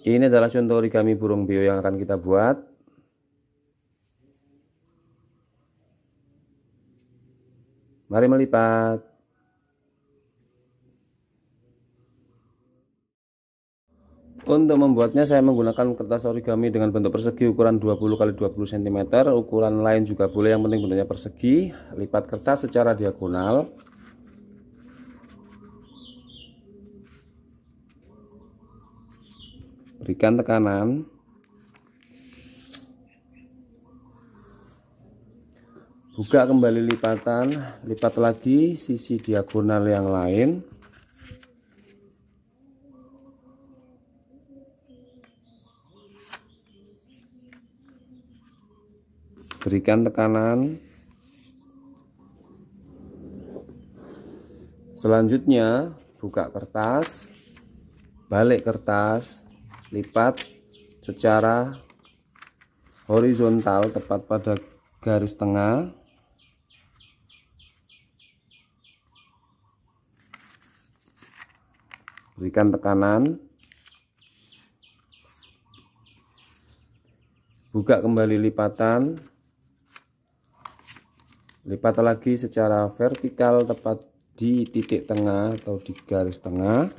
Ini adalah contoh origami burung beo yang akan kita buat. Mari melipat. Untuk membuatnya saya menggunakan kertas origami dengan bentuk persegi ukuran 20 x 20 cm. Ukuran lain juga boleh, yang penting bentuknya persegi. Lipat kertas secara diagonal. Berikan tekanan. Buka kembali lipatan, lipat lagi sisi diagonal yang lain. Berikan tekanan. Selanjutnya buka kertas, balik kertas, lipat secara horizontal tepat pada garis tengah. Berikan tekanan. Buka kembali lipatan. Lipat lagi secara vertikal tepat di titik tengah atau di garis tengah.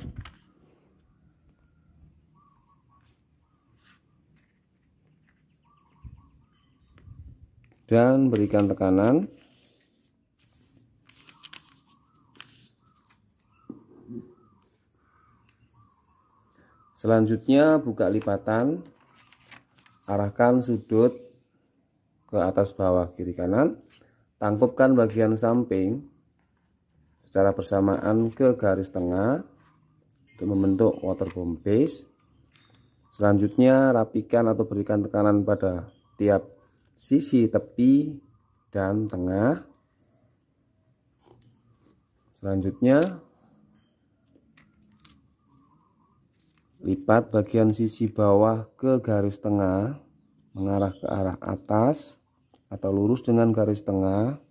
Dan berikan tekanan. Selanjutnya buka lipatan, arahkan sudut ke atas bawah kiri kanan, tangkupkan bagian samping secara bersamaan ke garis tengah untuk membentuk waterboom base. Selanjutnya rapikan atau berikan tekanan pada tiap sisi tepi dan tengah. Selanjutnya lipat bagian sisi bawah ke garis tengah mengarah ke arah atas atau lurus dengan garis tengah.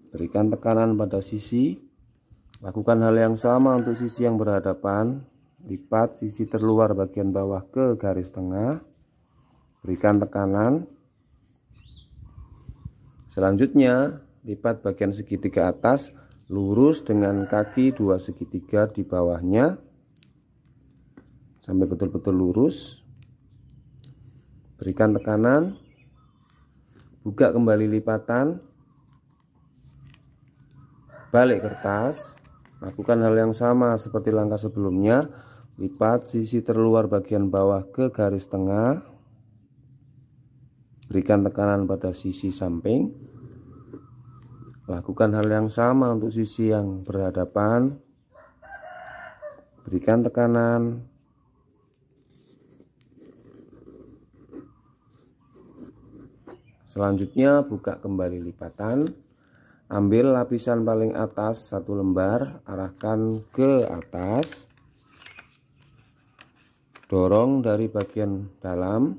Berikan tekanan pada sisi. Lakukan hal yang sama untuk sisi yang berhadapan. Lipat sisi terluar bagian bawah ke garis tengah. Berikan tekanan. Selanjutnya lipat bagian segitiga atas lurus dengan kaki dua segitiga di bawahnya sampai betul-betul lurus. Berikan tekanan. Buka kembali lipatan, balik kertas. Lakukan hal yang sama seperti langkah sebelumnya. Lipat sisi terluar bagian bawah ke garis tengah. Berikan tekanan pada sisi samping. Lakukan hal yang sama untuk sisi yang berhadapan. Berikan tekanan. Selanjutnya buka kembali lipatan. Ambil lapisan paling atas satu lembar, arahkan ke atas. Dorong dari bagian dalam,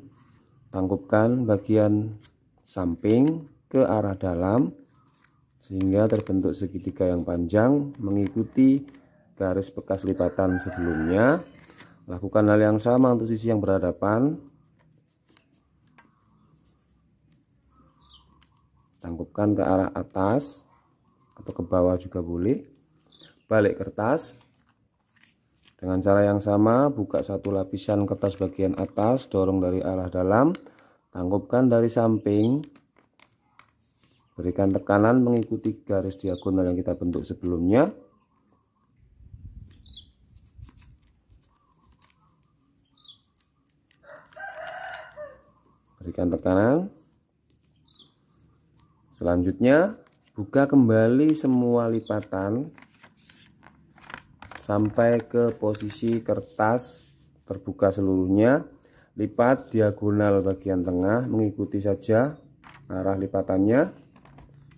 tangkupkan bagian samping ke arah dalam sehingga terbentuk segitiga yang panjang mengikuti garis bekas lipatan sebelumnya. Lakukan hal yang sama untuk sisi yang berhadapan. Tangkupkan ke arah atas atau ke bawah juga boleh. Balik kertas. Dengan cara yang sama, buka satu lapisan kertas bagian atas, dorong dari arah dalam, tangkupkan dari samping. Berikan tekanan mengikuti garis diagonal yang kita bentuk sebelumnya. Berikan tekanan. Selanjutnya buka kembali semua lipatan sampai ke posisi kertas terbuka seluruhnya. Lipat diagonal bagian tengah, mengikuti saja arah lipatannya.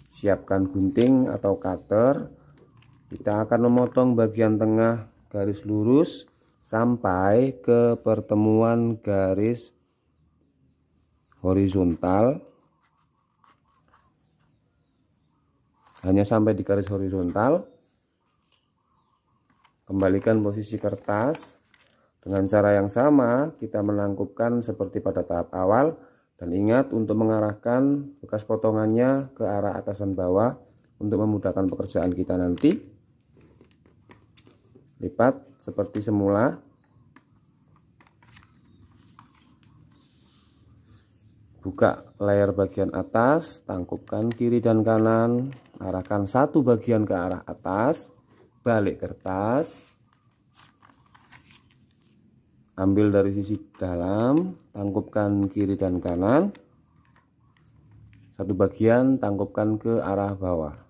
Siapkan gunting atau cutter. Kita akan memotong bagian tengah garis lurus sampai ke pertemuan garis horizontal. Hanya sampai di garis horizontal. Kembalikan posisi kertas, Dengan cara yang sama kita menangkupkan seperti pada tahap awal, dan ingat untuk mengarahkan bekas potongannya ke arah atas dan bawah untuk memudahkan pekerjaan kita nanti. Lipat seperti semula. Buka layar bagian atas, tangkupkan kiri dan kanan, arahkan satu bagian ke arah atas, balik kertas, ambil dari sisi dalam, tangkupkan kiri dan kanan, satu bagian tangkupkan ke arah bawah.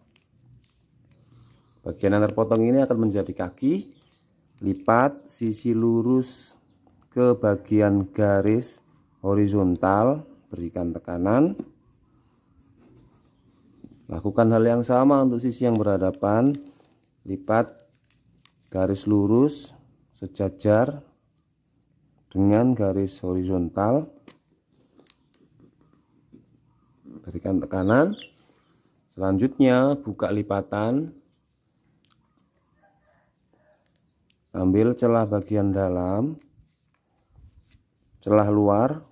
Bagian yang terpotong ini akan menjadi kaki. Lipat sisi lurus ke bagian garis horizontal, berikan tekanan. Lakukan hal yang sama untuk sisi yang berhadapan. Lipat garis lurus sejajar dengan garis horizontal, berikan tekanan. Selanjutnya buka lipatan, ambil celah bagian dalam, celah luar,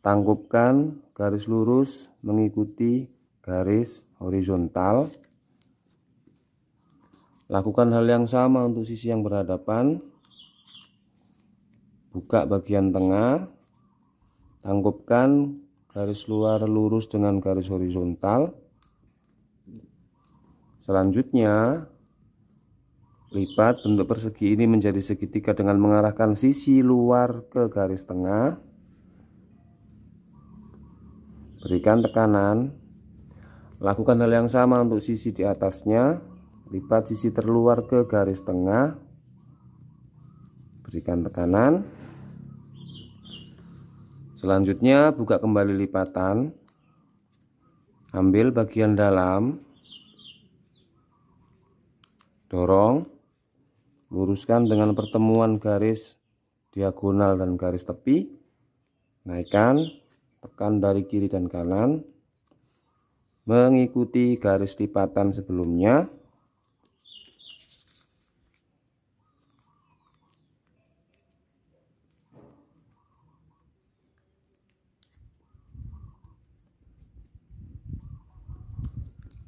tangkupkan garis lurus mengikuti garis horizontal. Lakukan hal yang sama untuk sisi yang berhadapan. Buka bagian tengah, tangkupkan garis luar lurus dengan garis horizontal. Selanjutnya lipat bentuk persegi ini menjadi segitiga dengan mengarahkan sisi luar ke garis tengah. Berikan tekanan. Lakukan hal yang sama untuk sisi di atasnya. Lipat sisi terluar ke garis tengah. Berikan tekanan. Selanjutnya buka kembali lipatan. Ambil bagian dalam. Dorong. Luruskan dengan pertemuan garis diagonal dan garis tepi. Naikkan. Tekan dari kiri dan kanan mengikuti garis lipatan sebelumnya.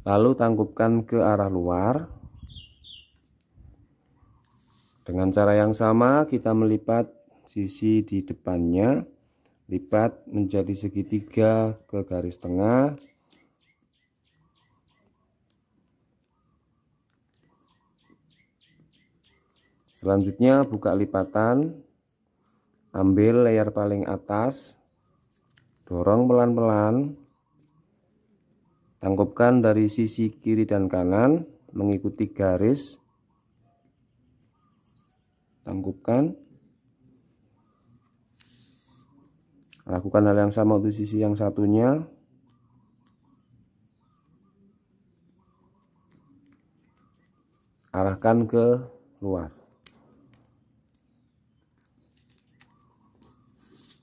Lalu tangkupkan ke arah luar. Dengan cara yang sama kita melipat sisi di depannya. Lipat menjadi segitiga ke garis tengah. Selanjutnya buka lipatan, ambil layar paling atas, dorong pelan-pelan, tangkupkan dari sisi kiri dan kanan mengikuti garis, tangkupkan. Lakukan hal yang sama untuk sisi yang satunya. Arahkan ke luar.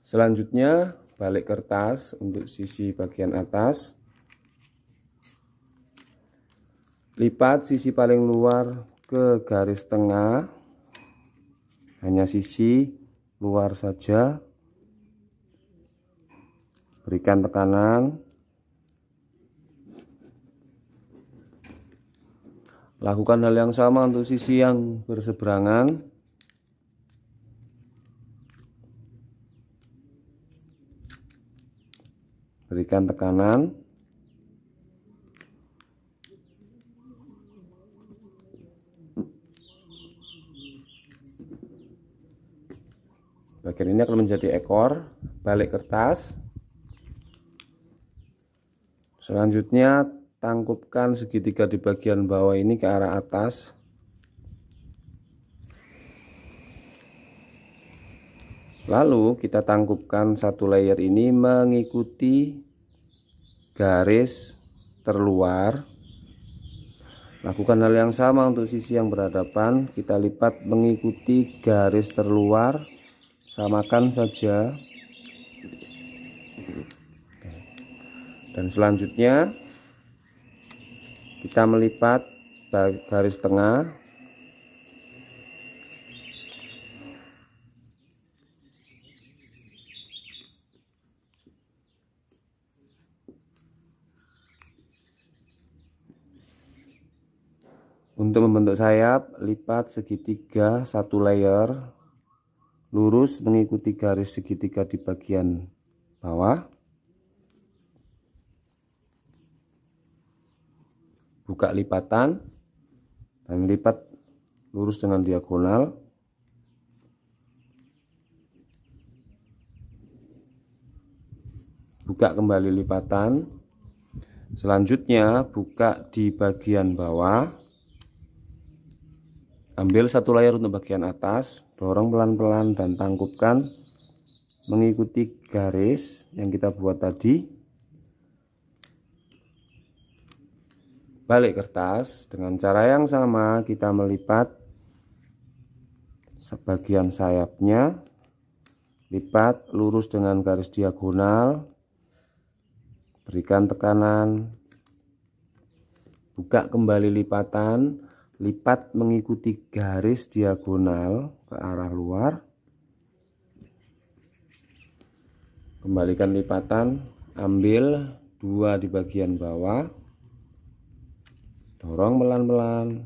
Selanjutnya balik kertas untuk sisi bagian atas. Lipat sisi paling luar ke garis tengah. Hanya sisi luar saja. Berikan tekanan. Lakukan hal yang sama untuk sisi yang berseberangan. Berikan tekanan. Bagian ini akan menjadi ekor. Balik kertas. Selanjutnya tangkupkan segitiga di bagian bawah ini ke arah atas. Lalu kita tangkupkan satu layer ini mengikuti garis terluar. Lakukan hal yang sama untuk sisi yang berhadapan. Kita lipat mengikuti garis terluar. Samakan saja. Dan selanjutnya kita melipat garis tengah. Untuk membentuk sayap, lipat segitiga satu layer, lurus mengikuti garis segitiga di bagian bawah, buka lipatan dan lipat lurus dengan diagonal, buka kembali lipatan. Selanjutnya buka di bagian bawah, ambil satu layar untuk bagian atas, dorong pelan-pelan dan tangkupkan mengikuti garis yang kita buat tadi. Balik kertas dengan cara yang sama, kita melipat sebagian sayapnya, lipat lurus dengan garis diagonal, berikan tekanan, buka kembali lipatan, lipat mengikuti garis diagonal ke arah luar, kembalikan lipatan, ambil dua di bagian bawah, dorong pelan-pelan,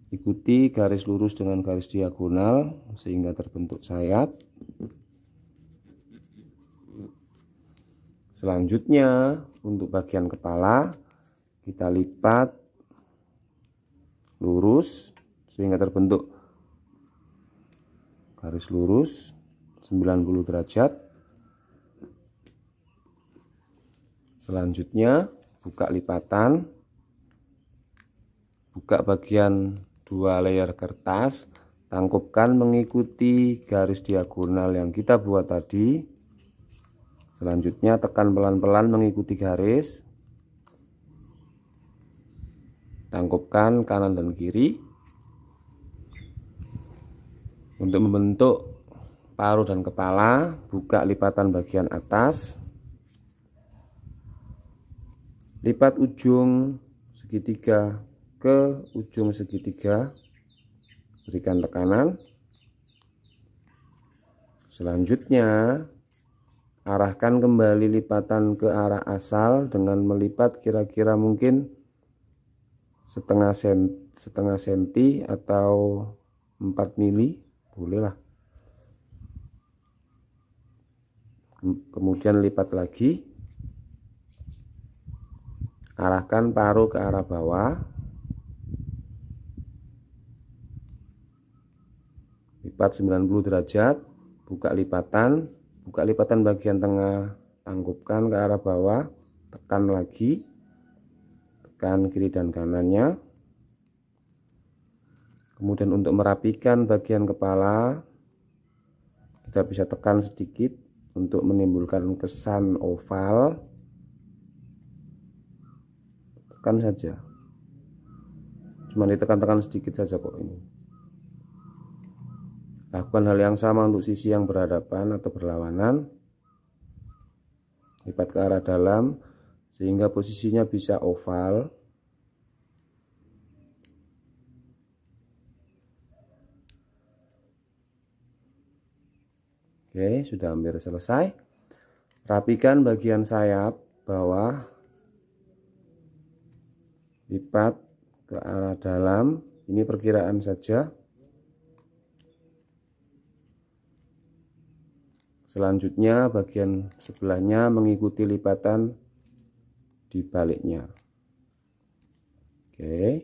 ikuti garis lurus dengan garis diagonal sehingga terbentuk sayap. Selanjutnya untuk bagian kepala, kita lipat lurus sehingga terbentuk garis lurus 90 derajat. Selanjutnya buka lipatan, buka bagian dua layer kertas, tangkupkan mengikuti garis diagonal yang kita buat tadi. Selanjutnya tekan pelan-pelan mengikuti garis, tangkupkan kanan dan kiri. Untuk membentuk paruh dan kepala, buka lipatan bagian atas, lipat ujung segitiga ke ujung segitiga, berikan tekanan. Selanjutnya arahkan kembali lipatan ke arah asal dengan melipat kira-kira mungkin setengah senti atau 4 mili, bolehlah. Kemudian lipat lagi, arahkan paruh ke arah bawah, lipat 90 derajat, buka lipatan bagian tengah, tangkupkan ke arah bawah, tekan lagi, tekan kiri dan kanannya. Kemudian untuk merapikan bagian kepala, kita bisa tekan sedikit untuk menimbulkan kesan oval. Tekan saja, cuma ditekan-tekan sedikit saja kok ini. Lakukan hal yang sama untuk sisi yang berhadapan atau berlawanan. Lipat ke arah dalam sehingga posisinya bisa oval. Oke, sudah hampir selesai. Rapikan bagian sayap bawah, lipat ke arah dalam. Ini perkiraan saja. Selanjutnya bagian sebelahnya mengikuti lipatan di baliknya. Oke.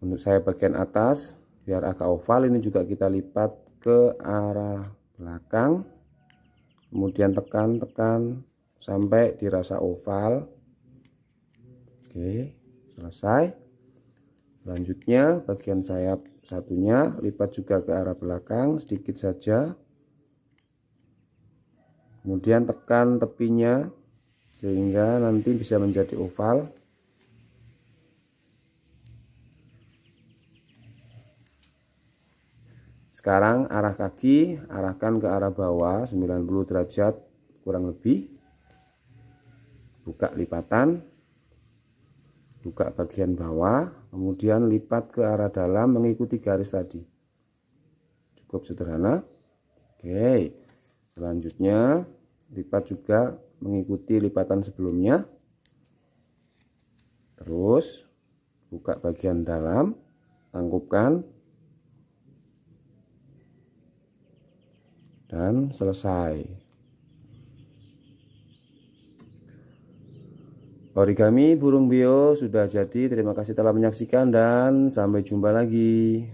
Untuk saya bagian atas biar agak oval, ini juga kita lipat ke arah belakang. Kemudian tekan sampai dirasa oval. Oke, selesai. Selanjutnya bagian sayap satunya lipat juga ke arah belakang sedikit saja, kemudian tekan tepinya sehingga nanti bisa menjadi oval. Sekarang arah kaki arahkan ke arah bawah 90 derajat kurang lebih, buka lipatan, buka bagian bawah, kemudian lipat ke arah dalam mengikuti garis tadi. Cukup sederhana. Oke, selanjutnya lipat juga mengikuti lipatan sebelumnya, Terus buka bagian dalam, tangkupkan, dan selesai. Origami burung beo sudah jadi. Terima kasih telah menyaksikan dan sampai jumpa lagi.